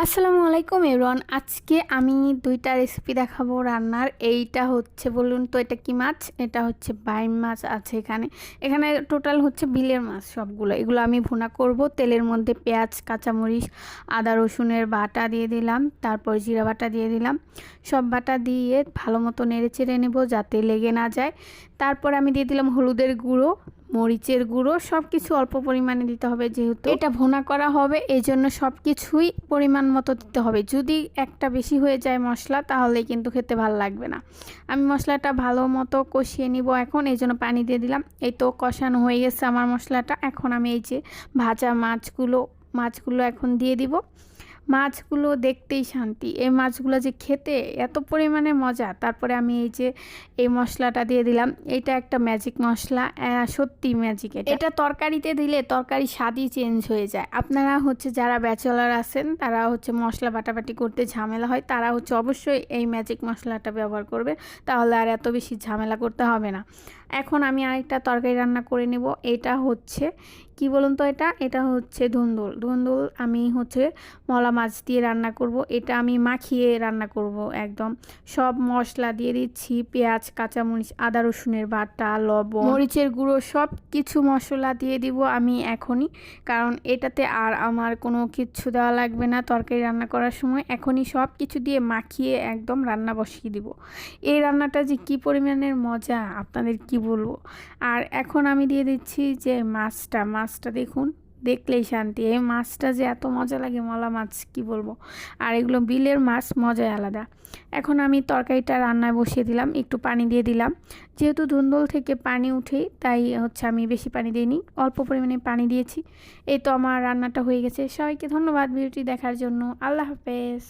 আসসালামু আলাইকুম এভরিওয়ান। আজকে আমি ২টা রেসিপি দেখাবো রান্নার। এইটা হচ্ছে, বলুন তো এটা কি মাছ? এটা হচ্ছে বাইম মাছ আছে এখানে। এখানে টোটাল হচ্ছে বিলের মাছ সবগুলো। এগুলো আমি ভুনা করব। তেলের মধ্যে পেঁয়াজ, কাঁচামরিচ, আদা রসুনের বাটা দিয়ে দিলাম, তারপর জিরা বাটা দিয়ে দিলাম। সব বাটা দিয়ে ভালো মতো নেড়ে চেড়ে নেব যাতে লেগে না যায়। তারপর আমি দিয়ে দিলাম হলুদের গুঁড়ো, মরিচের গুঁড়ো, সব কিছু অল্প পরিমাণে দিতে হবে যেহেতু এটা ভুনা করা হবে, এই জন্য সব কিছুই পরিমাণ মতো দিতে হবে। যদি একটা বেশি হয়ে যায় মশলা তাহলে কিন্তু খেতে ভালো লাগবে না। আমি মশলাটা ভালো মতো কষিয়ে নিব এখন, এই জন্য পানি দিয়ে দিলাম। এই তো কষানো হয়ে গেছে আমার মশলাটা। এখন আমি এই যে ভাজা মাছগুলো এখন দিয়ে দিব। মাছগুলো দেখতেই শান্তি, এই মাছগুলো যে খেতে এত পরিমাণে মজা। তারপরে আমি এই মশলাটা দিয়ে দিলাম। এটা একটা ম্যাজিক মশলা, সত্যি ম্যাজিক। এটা তরকারিতে দিলে তরকারি স্বাদই চেঞ্জ হয়ে যায়। আপনারা হচ্ছে যারা ব্যাচেলার আছেন, তারা হচ্ছে মশলা বাটাবাটি করতে ঝামেলা হয়, তারা হচ্ছে অবশ্যই এই ম্যাজিক মশলাটা ব্যবহার করবে, তাহলে আর এত বেশি ঝামেলা করতে হবে না। এখন আমি আরেকটা তরকারি রান্না করে নেব। এটা হচ্ছে কি বলুন তো, এটা হচ্ছে ধুন্দুল। আমি হচ্ছে মলা মাছ দিয়ে রান্না করব। এটা আমি মাখিয়ে রান্না করব একদম। সব মশলা দিয়ে দিচ্ছি, পেঁয়াজ, কাঁচামরিচ, আদা রসুনের বাটা, লবণ, মরিচের গুঁড়ো, সব কিছু মশলা দিয়ে দিব আমি এখনই, কারণ এটাতে আর আমার কোনো কিচ্ছু দেওয়া লাগবে না তরকারি রান্না করার সময়। এখনই সব কিছু দিয়ে মাখিয়ে একদম রান্না বসিয়ে দিব। এই রান্নাটা যে কী পরিমাণের মজা আপনাদের কি বলবো। আর এখন আমি দিয়ে দিচ্ছি যে মাছটা দেখুন, দেখলেই শান্তি। এই মাছটা যে এত মজা লাগে, মলা মাছ, কি বলবো। আর এগুলো বিলের মাছ, মজাই আলাদা। এখন আমি তরকারিটা রান্নায় বসিয়ে দিলাম, একটু পানি দিয়ে দিলাম। যেহেতু ধুন্দুল থেকে পানি উঠে, তাই হচ্ছে আমি বেশি পানি দিইনি, অল্প পরিমাণে পানি দিয়েছি। এই তো আমার রান্নাটা হয়ে গেছে। সবাইকে ধন্যবাদ ভিডিওটি দেখার জন্য। আল্লাহ হাফেজ।